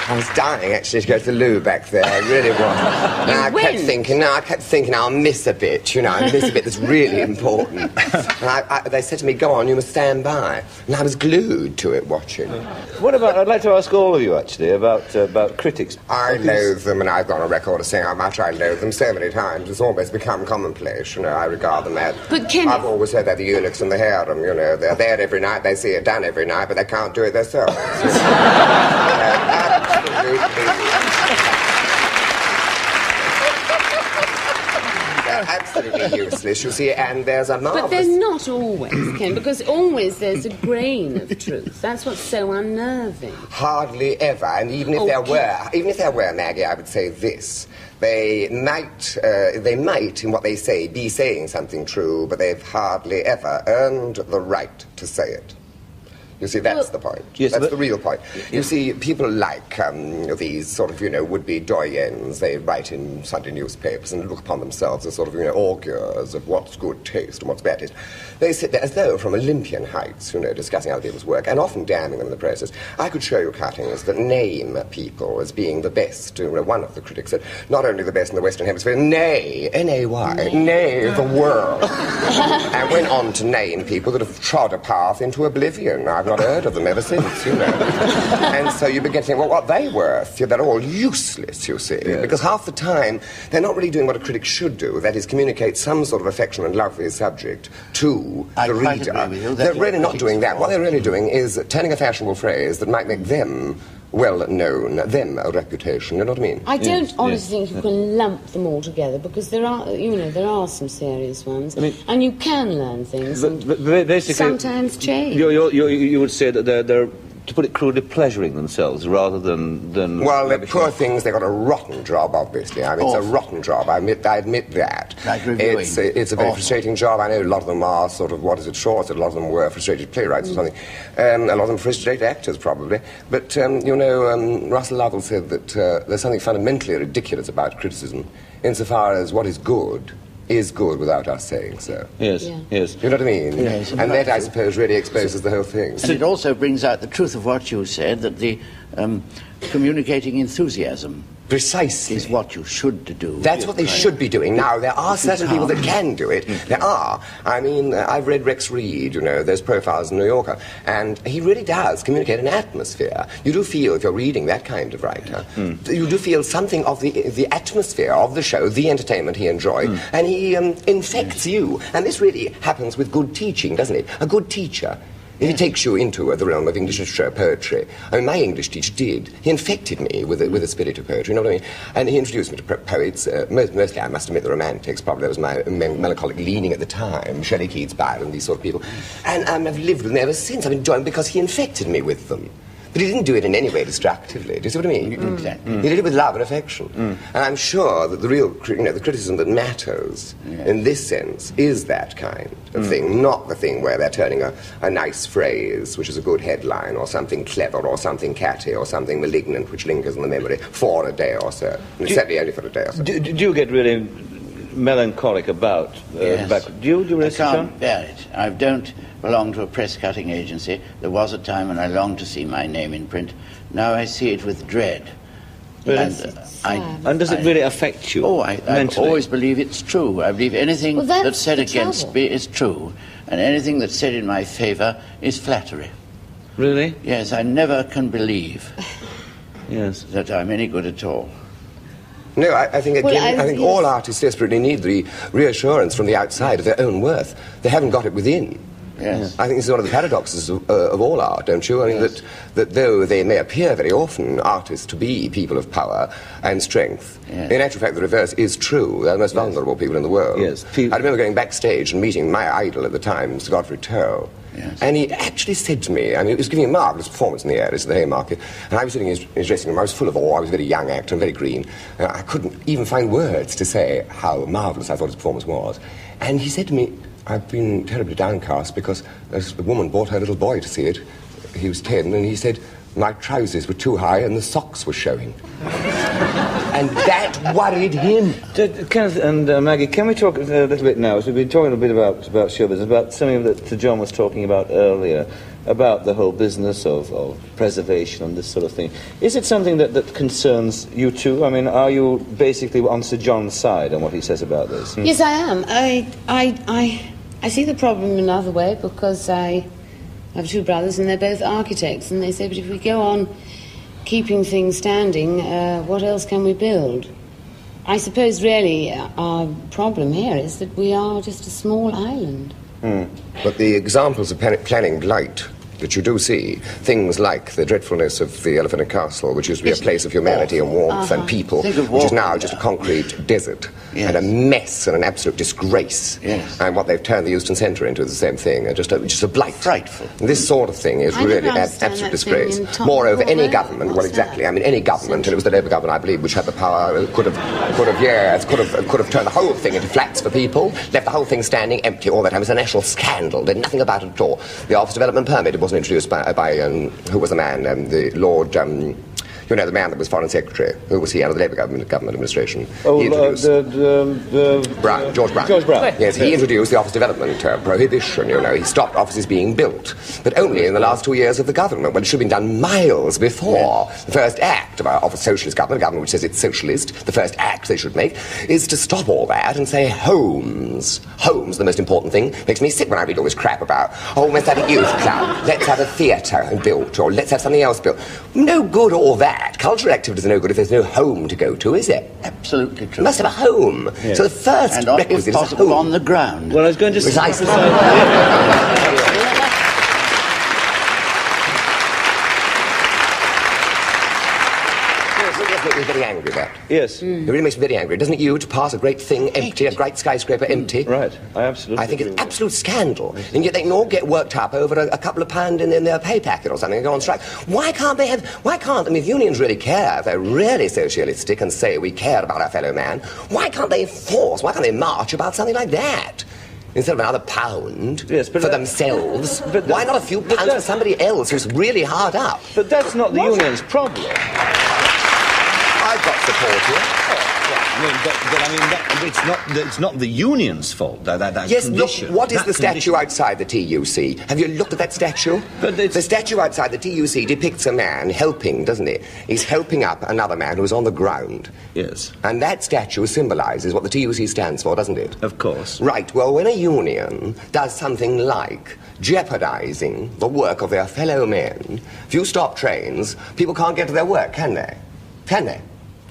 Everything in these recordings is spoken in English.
I was dying, actually, to go to the loo back there. I really was. And I kept thinking, I'll miss a bit, you know. I miss a bit that's really important. And they said to me, go on, you must stand by. And I was glued to it, watching. What about, I'd like to ask all of you, actually, about critics. I loathe them, and I've got on a record of saying how much I loathe them so many times. It's almost become commonplace, you know. I regard them as... But Kenneth... I've always said they're the eunuchs and the harem, you know. They're there every night, they see it done every night, but they can't do it themselves. They're absolutely useless, you see, and there's a marvelous... But they're not always, Ken, because always there's a grain of truth. That's what's so unnerving. Hardly ever, and even if there were, Maggie, I would say this. They might, in what they say, be saying something true, but they've hardly ever earned the right to say it. You see, that's the point. Yes, that's the real point. You see, people like these sort of, you know, would-be doyens. They write in Sunday newspapers and look upon themselves as sort of, you know, augurs of what's good taste and what's bad taste. They sit there as though from Olympian heights, you know, discussing other people's work and often damning them in the process. I could show you cuttings that name people as being the best. You know, one of the critics said, not only the best in the Western Hemisphere, nay, N-A-Y, nay, the world. And went on to name people that have trod a path into oblivion. I've not heard of them ever since, you know. And so you begin to think, well, what are they worth? They're all useless, you see, because half the time they're not really doing what a critic should do, that is, communicate some sort of affection and love for his subject to the reader. They're really not doing that. What they're really doing is turning a fashionable phrase that might make them well-known, them a reputation, you know what I mean? I don't honestly think you can lump them all together, because there are, you know, there are some serious ones, and you can learn things, but basically, sometimes change. You would say that they're, to put it crudely, pleasuring themselves rather than well, the poor things, they've got a rotten job, obviously. I mean, it's a rotten job. I admit that. Like reviewing. It's a very frustrating job. I know a lot of them are sort of, what is it, shorts? A lot of them were frustrated playwrights or something. A lot of them frustrated actors, probably. But, you know, Russell Lovell said that there's something fundamentally ridiculous about criticism insofar as what is good without us saying so. Yes. You know what I mean? Yes. And that, I suppose, really exposes the whole thing. And it also brings out the truth of what you said, that the communicating enthusiasm precisely is what you should do. That's what they should be doing. Now, there are certain people that can do it. There are. I mean, I've read Rex Reed, you know, those profiles in New Yorker, and he really does communicate an atmosphere. You do feel, if you're reading that kind of writer, you do feel something of the atmosphere of the show, the entertainment he enjoyed, and he infects you. And this really happens with good teaching, doesn't it? A good teacher, he takes you into the realm of English literature, poetry. I mean, my English teacher did. He infected me with a spirit of poetry, you know what I mean? And he introduced me to poets, mostly, I must admit, the Romantics. Probably that was my melancholic leaning at the time. Shelley, Keats, Byron, these sort of people. And I've lived with them ever since. I've enjoyed them because he infected me with them. But he didn't do it in any way destructively. Do you see what I mean? Exactly. He did it with love and affection. And I'm sure that the real, the criticism that matters in this sense is that kind of thing, not the thing where they're turning a nice phrase, which is a good headline, or something clever, or something catty, or something malignant, which lingers in the memory for a day or so. And certainly only for a day or so. Do you get really melancholic about yes. Do you really? I can't bear it. I don't belong to a press cutting agency. There was a time when I longed to see my name in print. Now I see it with dread. And does it really affect you? Oh, I always believe it's true. I believe anything that's said against me is true, and anything that's said in my favour is flattery. Really? Yes, I never can believe that I'm any good at all. No, I think, again, I think all artists desperately need the reassurance from the outside of their own worth. They haven't got it within. Yes. I think this is one of the paradoxes of all art, don't you? I mean, that though they may appear very often, artists, to be people of power and strength, in actual fact, the reverse is true. They're the most vulnerable people in the world. Yes. I remember going backstage and meeting my idol at the time, Sir Godfrey Towe. Yes. And he actually said to me, I mean, he was giving a marvellous performance in the Air, at the Haymarket, and I was sitting in his dressing room. I was full of awe. I was a very young actor and very green. I couldn't even find words to say how marvellous I thought his performance was. And he said to me, I've been terribly downcast because a woman brought her little boy to see it. He was 10, and he said, my trousers were too high and the socks were showing. And that worried him. Kenneth and Maggie, can we talk a little bit now? So we've been talking a bit about show business, about something that John was talking about earlier, about the whole business of preservation and this sort of thing. Is it something that concerns you too? I mean, are you basically on Sir John's side on what he says about this? Yes, I am. I see the problem another way, because I have two brothers and they're both architects, and they say, but if we go on keeping things standing, what else can we build? I suppose really our problem here is that we are just a small island. But the examples of planning blight that you do see, things like the dreadfulness of the Elephant and Castle, which used to be a place of humanity and warmth and people, which is now just a concrete desert and a mess and an absolute disgrace. And what they've turned the Euston Centre into is the same thing, just a blight. Frightful. This sort of thing is really an absolute disgrace. Moreover, any government, well, exactly, I mean, any government, and it was the Labour government, I believe, which had the power, could have turned the whole thing into flats for people, left the whole thing standing empty all the time. It was a national scandal, did nothing about it at all. The Office Development Permit, it wasn't introduced by who was the man, the Lord, you know, the man that was Foreign Secretary. Who was he under the Labour government administration? Oh, he introduced Brown, George Brown. George Brown. Yes, he introduced the Office Development Prohibition, you know. He stopped offices being built. But only in the last 2 years of the government, when it should have been done miles before. The first act of a socialist government, a government which says it's socialist, the first act they should make is to stop all that and say homes. Homes, the most important thing. Makes me sick when I read all this crap about, oh, let's have a youth club, let's have a theatre built, or let's have something else built. No good all that. Cultural activities are no good if there's no home to go to, is it? Absolutely true. You must have a home. Yes. So the first requisite is a home. On the ground. Well, I was going to Precisely. Very angry about. Yes. It really makes me very angry, doesn't it, you, to pass a great thing empty, a great skyscraper empty? Right, I absolutely I think it's absolute scandal, and yet they can all get worked up over a couple of pound in their pay packet or something and go on strike. Why can't, I mean, if unions really care, if they're really socialistic and say we care about our fellow man, why can't they march about something like that? Instead of another pound for themselves, why not a few pounds for somebody else who's really hard up? But that's not the union's problem. I've got support here. It's not the union's fault, that yes, condition. Look, what is the statue outside the TUC? Have you looked at that statue? The statue outside the TUC depicts a man helping, doesn't it? He's helping up another man who's on the ground. Yes. And that statue symbolises what the TUC stands for, doesn't it? Of course. Right, well, when a union does something like jeopardising the work of their fellow men, if you stop trains, people can't get to their work, can they? Can they?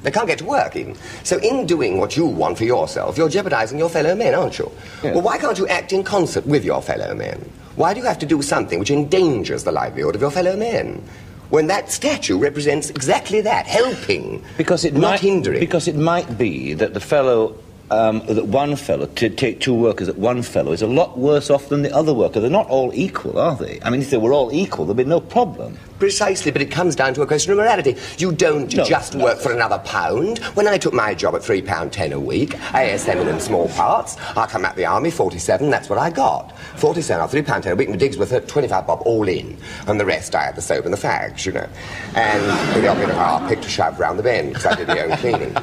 They can't get to work, even. So in doing what you want for yourself, you're jeopardising your fellow men, aren't you? Yes. Well, why can't you act in concert with your fellow men? Why do you have to do something which endangers the livelihood of your fellow men? When that statue represents exactly that, helping, not hindering. Because it might be that the fellow... that one fellow, to take two workers at one fellow, is a lot worse off than the other worker. They're not all equal, are they? I mean, if they were all equal, there'd be no problem. Precisely, but it comes down to a question of morality. You don't just work for another pound. When I took my job at £3.10 a week, ASM in small parts, I come out the army, 47, that's what I got. 47, or £3.10 a week, and the digs were 25 bob all in. And the rest, I had the soap and the fags, you know. And the odd bit of harpic to shove round the bend, because I did my own cleaning.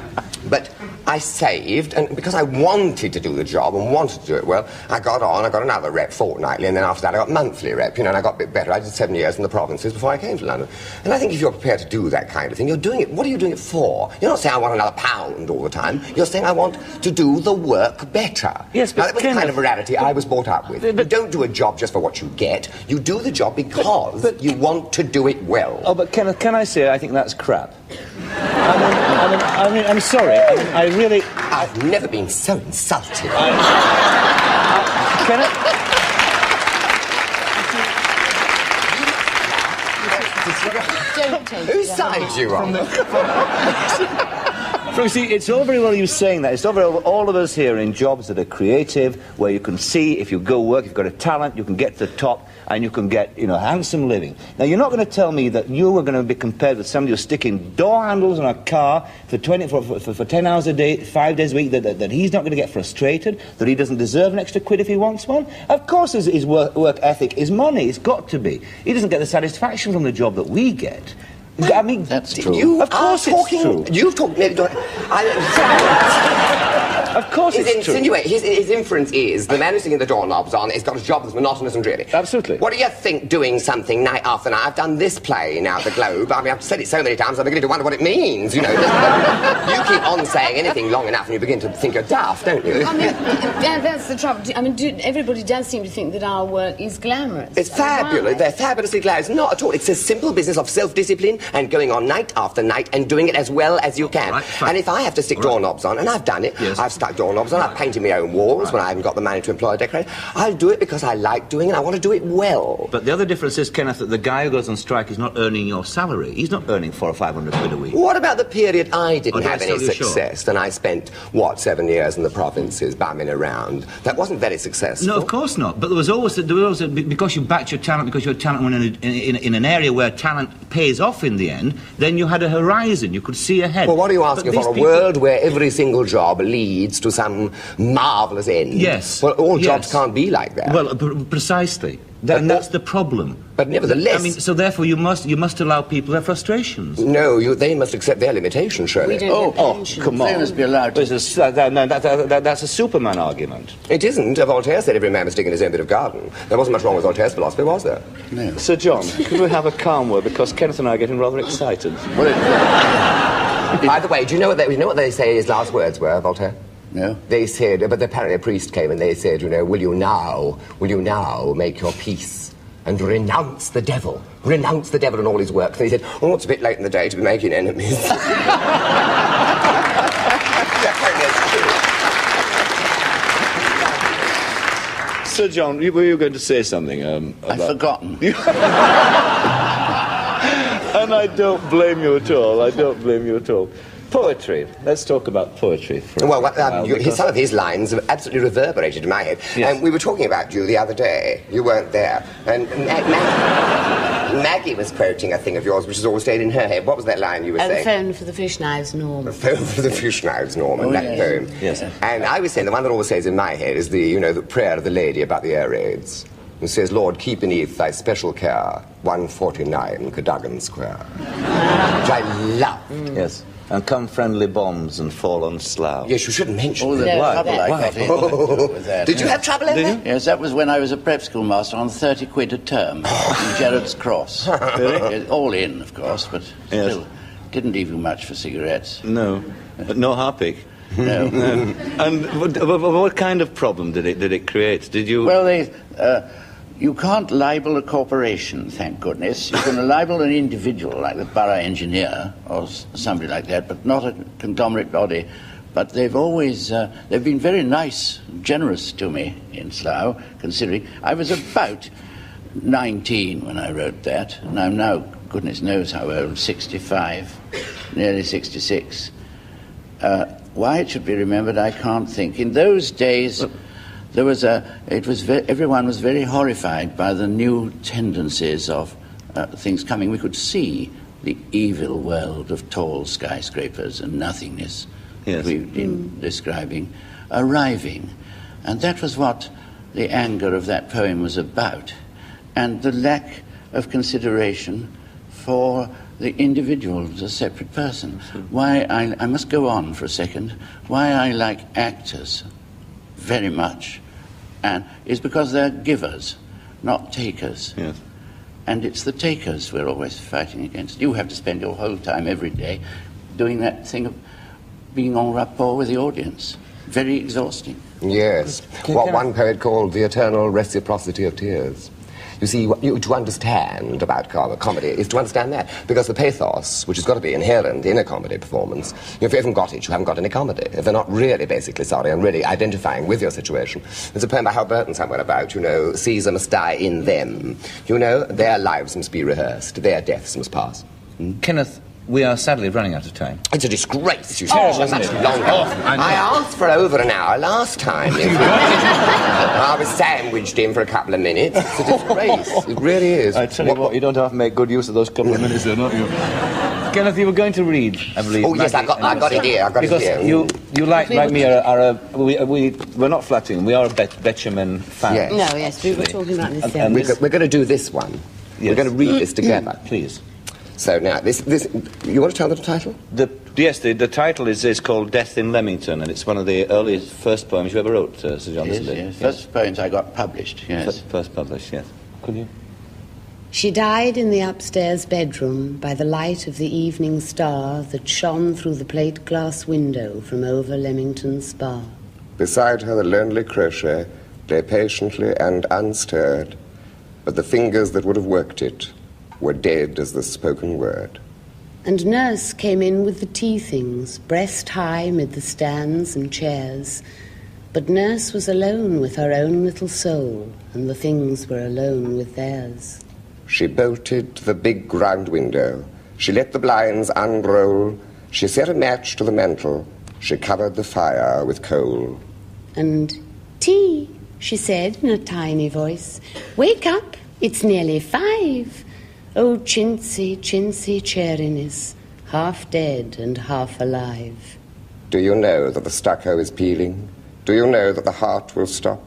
But I saved, and because I wanted to do the job and wanted to do it well, I got another rep fortnightly, and then after that I got monthly rep, you know, and I got a bit better. I did 7 years in the provinces before I came to London. And I think if you're prepared to do that kind of thing, you're doing it. What are you doing it for? You're not saying I want another pound all the time. You're saying I want to do the work better. Yes, but now, that was the kind of morality I was brought up with. You don't do a job just for what you get. You do the job because you want to do it well. Oh, but Kenneth, can I say I think that's crap? I mean, I'm sorry. I really... I've never been so insulted. Kenneth? Whose side are you on? See, it's all very well you saying that. It's all very well all of us here in jobs that are creative, where you can see if you go work, you've got a talent, you can get to the top, and you can get, you know, handsome living. Now, you're not going to tell me that you are going to be compared with somebody who's sticking door handles on a car for 10 hours a day, 5 days a week, that he's not going to get frustrated, that he doesn't deserve an extra quid if he wants one. Of course his work ethic is money. It's got to be. He doesn't get the satisfaction from the job that we get. I mean, that's true. Of course it's true. You've talked... Of course it's true. His inference is the man who's sticking the doorknobs on has got a job that's monotonous and dreary. Absolutely. What do you think doing something night after night? I've done this play now at the Globe. I mean, I've said it so many times I'm beginning to wonder what it means, you know. You keep on saying anything long enough and you begin to think you're daft, don't you? I mean, that's the trouble. I mean, everybody does seem to think that our work is glamorous. It's fabulous. They're fabulously glamorous. Not at all. It's a simple business of self-discipline and going on night after night and doing it as well as you can. Right, and if I have to stick doorknobs on, and I've done it, I've stuck doorknobs on, I've painted my own walls when I haven't got the money to employ a decorator, I'll do it because I like doing it, I want to do it well. But the other difference is, Kenneth, that the guy who goes on strike is not earning your salary. He's not earning 400 or 500 quid a week. What about the period I didn't have any success? And I spent, 7 years in the provinces, bumming around. That wasn't very successful. No, of course not. But there was always because you backed your talent, because your talent went in an area where talent pays off in the end, then you had a horizon, you could see ahead. Well, what are you asking for? A world where every single job leads to some marvellous end? Yes. Well, all jobs can't be like that. Well, precisely. And that's the problem. But nevertheless... I mean, so therefore you must allow people their frustrations. No, they must accept their limitations, surely. We don't get pensions. Come on. They must be allowed to... That's a Superman argument. It isn't. Voltaire said every man must dig in his own bit of garden. There wasn't much wrong with Voltaire's philosophy, was there? No. Sir John, could we have a calm word, because Kenneth and I are getting rather excited. By the way, do you know what they say his last words were, Voltaire? No. They said, but apparently a priest came and they said, will you now make your peace and renounce the devil and all his works? And he said, it's a bit late in the day to be making enemies. Sir John, were you going to say something? I've forgotten. And I don't blame you at all. Poetry. Let's talk about poetry for a while, some of his lines have absolutely reverberated in my head. Yes. And we were talking about you the other day. You weren't there. And Maggie was quoting a thing of yours which has always stayed in her head. What was that line you were saying? The phone for the fish knives, Norman. The phone for the fish knives, Norman, that poem. Yes. And I was saying the one that always stays in my head is the prayer of the lady about the air raids. It says, Lord, keep beneath thy special care 149 Cadogan Square. Which I love. Yes. And come friendly bombs and fall on Slough. Yes, you shouldn't mention All the trouble I got in with that. Did you have trouble in there? Yes, that was when I was a prep school master on 30 quid a term in Gerrard's Cross. Really? All in, of course, but still didn't leave you much for cigarettes. No, but no Harpic. No. And what kind of problem did it create? Did you... Well, you can't libel a corporation, thank goodness. You can libel an individual, like the borough engineer or somebody like that, but not a conglomerate body. But they've always, they've been very nice, generous to me in Slough, considering I was about 19 when I wrote that, and I'm now, goodness knows how old, 65, nearly 66. Why it should be remembered, I can't think. In those days... everyone was very horrified by the new tendencies of things coming. We could see the evil world of tall skyscrapers and nothingness that we've been describing arriving. And that was what the anger of that poem was about. And the lack of consideration for the individual as a separate person. Why I must go on for a second. Why I like actors very much, and is because they're givers, not takers. Yes. And it's the takers we're always fighting against. You have to spend your whole time every day doing that thing of being en rapport with the audience. Very exhausting. Yes. What one poet called the eternal reciprocity of tears. You see, to understand about comedy is to understand that, because the pathos, which has got to be inherent in a comedy performance, if you haven't got it, you haven't got any comedy. If they're not really basically sorry and really identifying with your situation. There's a poem by Hal Burton somewhere about, Caesar must die in them. Their lives must be rehearsed, their deaths must pass. Kenneth, we are sadly running out of time. It's a disgrace. You said so much longer. I asked for over an hour last time. I was sandwiched in for a couple of minutes. It's a disgrace. It really is. I tell you what, you don't have to make good use of those couple of minutes, though, don't you? Kenneth, you were going to read, I believe. Oh, yes, I got it here. Because you like me, we're not flattering. We are a Betjeman fan. Yes. No, yes, we were talking about this. And we're going to do this one. Yes. We're going to read this together. Please. So now, this, you want to tell the title? Yes, the title is called Death in Leamington, and it's one of the earliest first poems you ever wrote, Sir John. Yes. First poems I got published, yes. First published, yes. Could you? She died in the upstairs bedroom by the light of the evening star that shone through the plate glass window from over Leamington Spa. Beside her the lonely crochet lay patiently and unstirred, but the fingers that would have worked it were dead as the spoken word. And Nurse came in with the tea things, breast high mid the stands and chairs. But Nurse was alone with her own little soul, and the things were alone with theirs. She bolted the big ground window. She let the blinds unroll. She set a match to the mantel. She covered the fire with coal. And tea, she said in a tiny voice. Wake up, it's nearly 5. Oh, chintzy, chintzy cheeriness, half dead and half alive. Do you know that the stucco is peeling? Do you know that the heart will stop?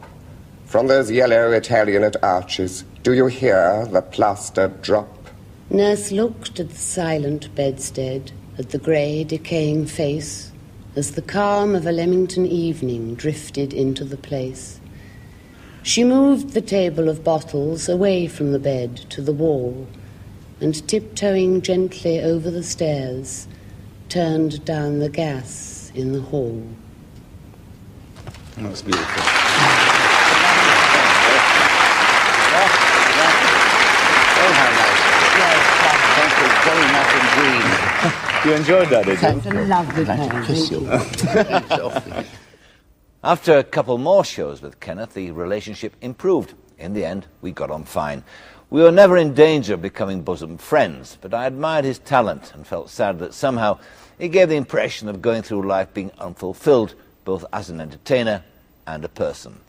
From those yellow Italianate arches, do you hear the plaster drop? Nurse looked at the silent bedstead, at the grey, decaying face, as the calm of a Leamington evening drifted into the place. She moved the table of bottles away from the bed to the wall, and tiptoeing gently over the stairs, turned down the gas in the hall. That's beautiful. Thank you very much indeed. You enjoyed that, did you? That's a lovely poem. After a couple more shows with Kenneth, the relationship improved. In the end, we got on fine. We were never in danger of becoming bosom friends, but I admired his talent and felt sad that somehow he gave the impression of going through life being unfulfilled, both as an entertainer and a person.